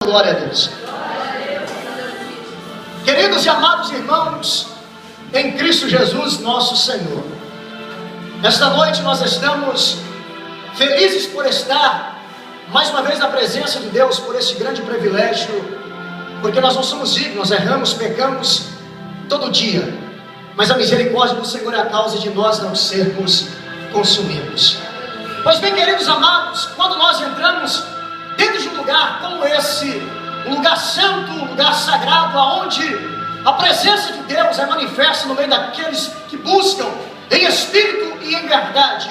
Glória a Deus. Queridos e amados irmãos, em Cristo Jesus, nosso Senhor, nesta noite nós estamos felizes por estar mais uma vez na presença de Deus, por este grande privilégio, porque nós não somos dignos, erramos, pecamos todo dia, mas a misericórdia do Senhor é a causa de nós não sermos consumidos. Pois bem, queridos amados, quando nós entramos dentro de um lugar como esse, um lugar santo, um lugar sagrado, onde a presença de Deus é manifesta no meio daqueles que buscam em espírito e em verdade,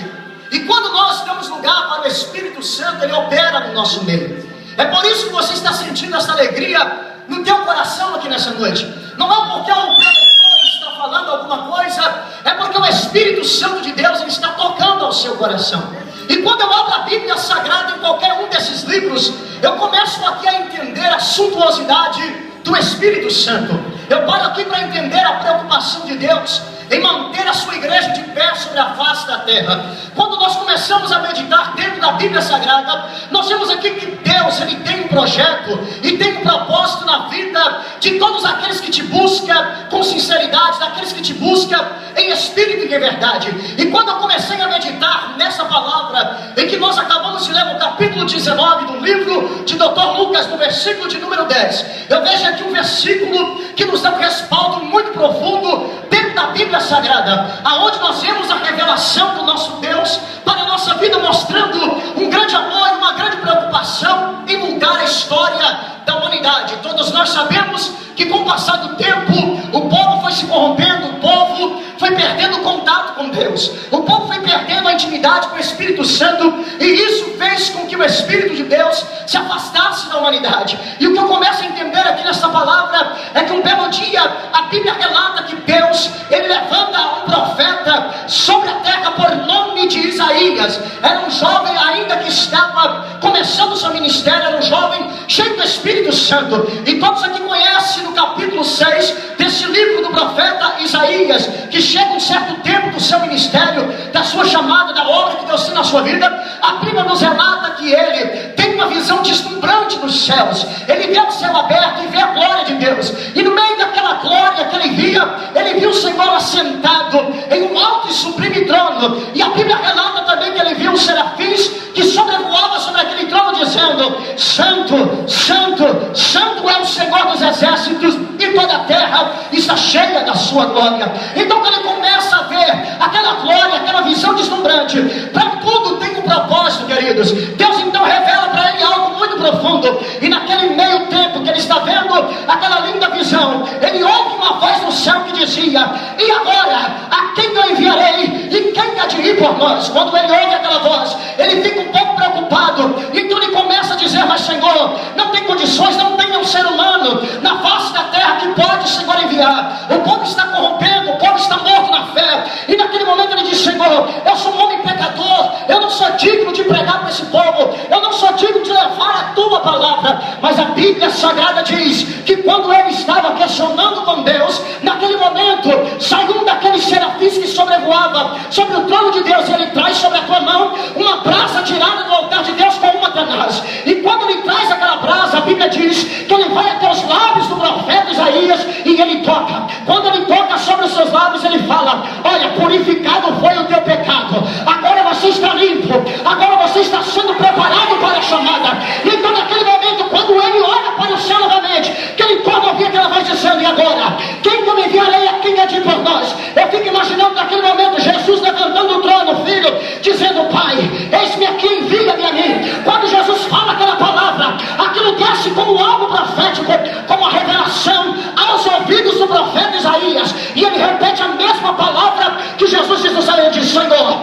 e quando nós damos lugar para o Espírito Santo, Ele opera no nosso meio. É por isso que você está sentindo essa alegria no teu coração aqui nessa noite. Não é porque um preletor está falando alguma coisa, é porque o Espírito Santo de Deus ele está tocando ao seu coração. E quando eu abro a Bíblia Sagrada em qualquer um desses livros, eu começo aqui a entender a suntuosidade do Espírito Santo. Eu paro aqui para entender a preocupação de Deus em manter a sua igreja de pé sobre a face da terra. Quando nós começamos a meditar dentro da Bíblia Sagrada, nós vemos aqui que Deus ele tem um projeto e tem um propósito na vida de todos aqueles que te buscam com sinceridade, daqueles que te buscam em espírito e em verdade. E quando eu comecei a meditar nessa palavra, em que nós acabamos de ler no capítulo 19 do livro de Dr. Lucas, no versículo de número 10, eu vejo aqui um versículo que nos dá um respaldo muito profundo dentro da Bíblia Sagrada, aonde nós vemos a revelação do nosso Deus para a nossa vida, mostrando um grande amor e uma grande preocupação em mudar a história da humanidade. Todos nós sabemos que com o passar do tempo, o povo foi se corrompendo, o povo foi perdendo contato com Deus, o povo foi perdendo a intimidade com o Espírito Santo, e isso fez com que o Espírito de Deus se afastasse da humanidade. E o que eu começo a entender aqui nessa palavra é que um belo dia a Bíblia relata que Deus ele levanta um profeta sobre a terra por nome de Isaías. Era um jovem ainda que estava começando o seu ministério, era um jovem cheio do Espírito Santo, e todos aqui conhecem no capítulo 6 desse livro do profeta Isaías, que chega um certo tempo do seu ministério, da sua chamada, da obra que Deus tem na sua vida. A Bíblia nos relata que ele tem uma visão deslumbrante dos céus, ele vê o céu aberto e vê a glória de Deus, e no meio daquela glória que ele via, ele viu o Senhor assentado em um alto e sublime trono, e a Bíblia relata também que ele viu os serafins que sobrevoavam sobre aquele trono, dizendo: Santo, Santo, Santo é o Senhor dos exércitos, e toda a terra está cheia da sua glória. Então quando ele começa a ver aquela glória, aquela visão deslumbrante, para tudo tem um propósito, queridos. Deus então revela para ele algo muito profundo, e naquele meio tempo que ele está vendo aquela linda visão, ele ouve uma voz no céu que dizia: e agora, a quem eu enviarei? E quem há de ir por nós? Quando ele ouve aquela voz, ele fica um pouco preocupado, então ele começa a dizer: mas Senhor, não tem condições, não tem um ser humano na face da terra que pode o Senhor enviar. O povo está corrompendo, o povo está morto na fé. E naquele momento ele diz: Senhor, eu sou um homem pecador, eu não sou digno de pregar para esse povo, eu não sou digno de levar a tua palavra. Mas a Bíblia Sagrada diz que quando ele estava questionando com Deus, naquele momento saiu um daqueles serafins que sobrevoava sobre o trono de Deus, e ele traz sobre a tua mão uma brasa tirada do altar de Deus com uma tenaz. E quando ele traz aquela brasa, a Bíblia diz que ele vai até os lábios do profeta Isaías e ele toca. Quando ele toca sobre os seus lábios, ele fala: olha, purificado foi o teu pecado, agora você está limpo, agora você está sendo preparado para a chamada. Então naquele momento, quando ele olha para o céu novamente, que ele torna a ouvir aquela voz dizendo: e agora, quem eu me enviarei? A quem é de por nós? Eu fico imaginando naquele momento Jesus levantando o trono, filho, dizendo: Pai, eis-me aqui, envia-me a mim. Quando Jesus fala aquela palavra, aquilo desce como algo profético, como a revelação aos ouvidos do profeta Isaías, e ele repete a mesma palavra que Jesus diz no céu. Ele diz: Senhor,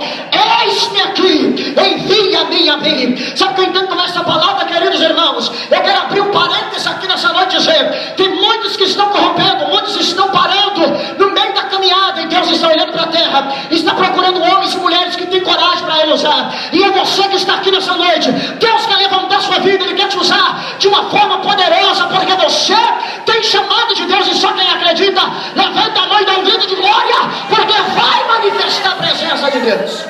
eis-me aqui, envia-me a mim. Sabe o que eu entendo com essa palavra, queridos irmãos? Eu quero abrir um parênteses aqui nessa noite e dizer: tem muitos que estão corrompendo, muitos estão parando no meio da caminhada, e Deus está olhando para a terra, está procurando homens e mulheres que têm coragem para ele usar. E é você que está aqui nessa noite. Deus quer levantar a sua vida, Ele quer te usar de uma forma poderosa, porque você tem chamado de Deus, e só quem acredita, levanta a mão e dá um grito de glória, porque vai manifestar a presença de Deus.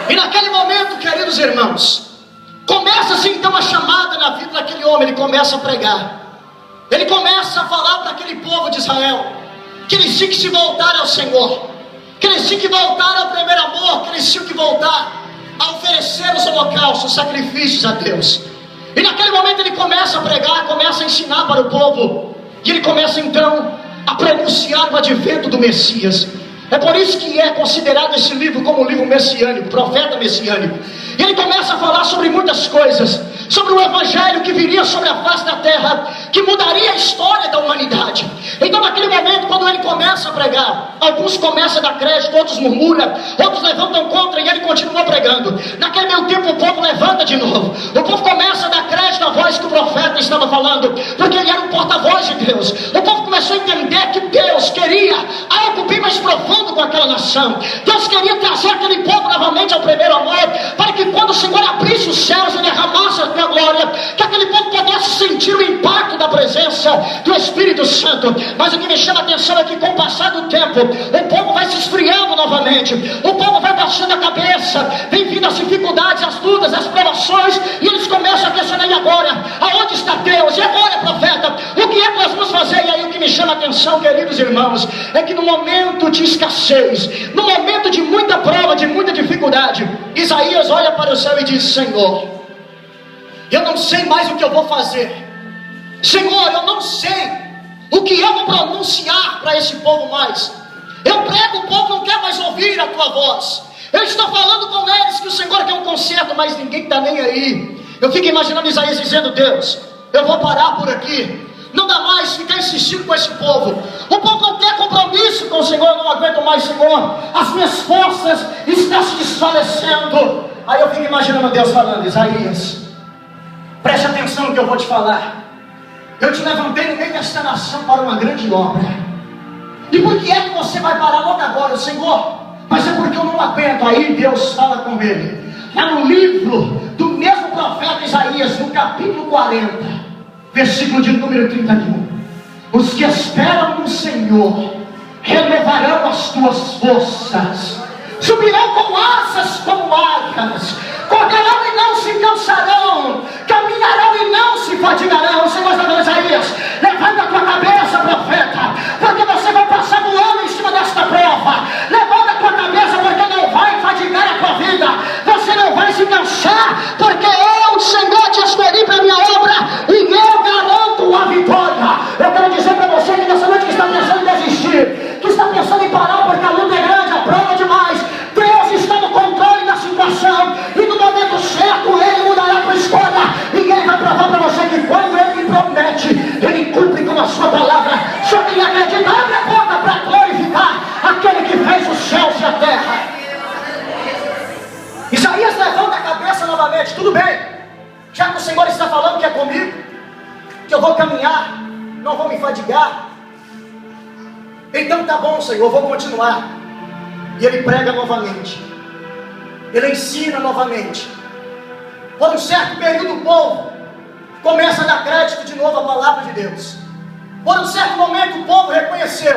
E naquele momento, queridos irmãos, Começa-se então uma chamada na vida daquele homem. Ele começa a pregar, ele começa a falar para aquele povo de Israel que eles tinham que se voltar ao Senhor, que eles tinham que voltar ao primeiro amor, que eles tinham que voltar a oferecer os holocaustos, os sacrifícios a Deus. E naquele momento ele começa a pregar, começa a ensinar para o povo, e ele começa então a pronunciar o advento do Messias. É por isso que é considerado esse livro como um livro messiânico, profeta messiânico. E ele começa a falar sobre muitas coisas, sobre o evangelho que viria sobre a face da terra, que mudaria a história da humanidade. Então naquele momento, quando ele começa a pregar, alguns começam a dar crédito, outros murmuram, outros levantam contra, e ele continua pregando. Naquele meio tempo o povo levanta de novo, o povo começa a dar crédito à voz que o profeta estava falando, porque ele era um porta-voz de Deus. O povo começou a entender que Deus queria algo bem mais profundo com aquela nação. Deus queria trazer aquele povo novamente ao primeiro amor, para que quando o Senhor abrisse os céus e derramasse a tua glória, que aquele povo pudesse sentir o impacto da presença do Espírito Santo. Mas o que me chama a atenção é que com o passar do tempo, o povo vai se esfriando novamente, o povo vai baixando a cabeça, vem vindo as dificuldades, as lutas, as provações, e eles começam a questionar: e agora? Aonde está Deus? E agora, profeta? O que é que nós vamos fazer? E aí o que me chama a atenção, queridos irmãos, é que no momento de escassez, no momento de muita prova, de muita dificuldade, Isaías olha para o céu e diz: Senhor, eu não sei mais o que eu vou fazer. Senhor, eu não sei o que eu vou pronunciar para esse povo mais. Eu prego, o povo não quer mais ouvir a tua voz. Eu estou falando com eles que o Senhor quer um conserto, mas ninguém está nem aí. Eu fico imaginando Isaías dizendo: Deus, eu vou parar por aqui. Não dá mais ficar insistindo com esse povo. O povo não quer compromisso com o Senhor. Eu não aguento mais, Senhor. As minhas forças estão se desfalecendo. Aí eu fico imaginando Deus falando: Isaías, preste atenção no que eu vou te falar. Eu te levantei no meio desta nação para uma grande obra. E por que é que você vai parar logo agora, Senhor? Mas é porque eu não aguento. Aí Deus fala com ele, lá no livro do mesmo profeta Isaías, no capítulo 40, versículo de número 31. Os que esperam no Senhor renovarão as tuas forças, subirão com asas como águias, correrão e não se cansarão, caminharão e não se fatigarão. O Senhor está falando: Isaías, levanta a tua cabeça, profeta, porque você vai passar voando em cima desta prova. Levanta a tua cabeça, porque não vai fatigar a tua vida, você não vai se cansar, porque eu, Senhor, te escolhi para a minha obra, e eu garanto a vitória. Eu quero dizer para você que nessa noite que está pensando em desistir, que está pensando em parar porque a luta é grande, a prova é demais, Deus está no controle da situação, e no momento certo Ele mudará a tua história, e Ele vai provar para você que quando Ele promete, Ele cumpre com a sua palavra. Só quem acredita, abre a porta para glorificar aquele que fez os céus e a terra. Isaías levanta a cabeça novamente: tudo bem, já que o Senhor está falando que é comigo, que eu vou caminhar, não vou me fadigar, então tá bom, Senhor, eu vou continuar. E ele prega novamente, ele ensina novamente. Por um certo período o povo começa a dar crédito de novo à palavra de Deus. Por um certo momento o povo reconheceu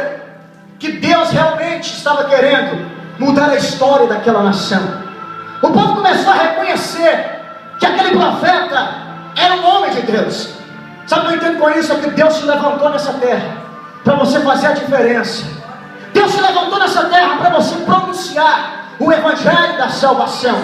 que Deus realmente estava querendo mudar a história daquela nação. O povo começou a reconhecer que aquele profeta era um homem de Deus. Sabe o que eu entendo com isso? É que Deus se levantou nessa terra para você fazer a diferença. Deus se levantou nessa terra para você pronunciar o evangelho da salvação.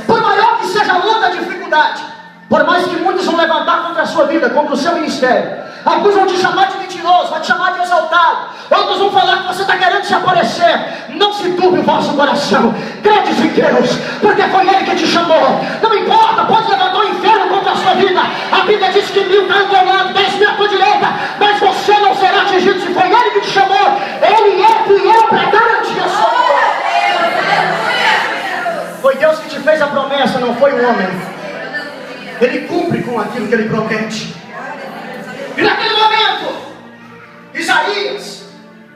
Por maior que seja a luta, a dificuldade, por mais que muitos vão levantar contra a sua vida, contra o seu ministério, alguns vão te chamar de mentiroso, vão te chamar de exaltado, outros vão falar que você está querendo se aparecer. Não se turbe o vosso coração, crede em Deus, porque foi Ele que te chamou. Não importa, pode levantar o inferno contra a sua vida. A Bíblia diz que 1000 está ao teu lado, 10.000 à tua direita, mas você não será atingido. Se foi Ele que te chamou, Ele é fiel para garantir a sua vitória. Foi Deus que te fez a promessa, não foi o homem. Ele cumpre com aquilo que Ele promete. E naquele momento, Isaías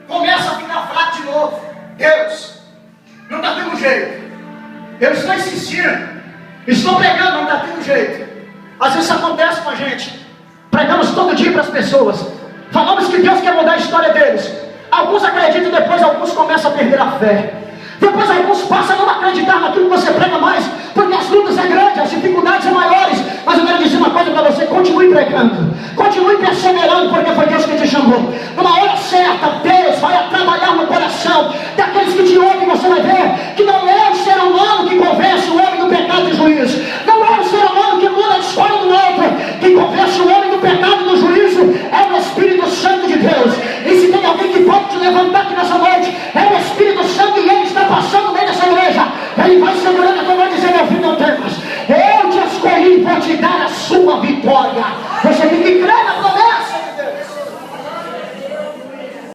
começa a ficar fraco de novo. Deus, não está tendo jeito. Eu estou insistindo, estou pregando, não está tendo jeito. Às vezes isso acontece com a gente. Pregamos todo dia para as pessoas, falamos que Deus quer mudar a história deles. Alguns acreditam, depois alguns começam a perder a fé. Depois alguns passam a não acreditar naquilo que você prega mais, porque porque as lutas são grandes, as dificuldades são maiores. Mas eu quero dizer uma coisa para você: continue pregando, continue perseverando, porque foi Deus que te chamou. Numa hora certa, Deus vai trabalhar no coração daqueles que te ouvem. Você vai ver que não é o ser humano que convence o homem do pecado e juízo. Não é o ser humano que muda a história do outro que convence o homem do pecado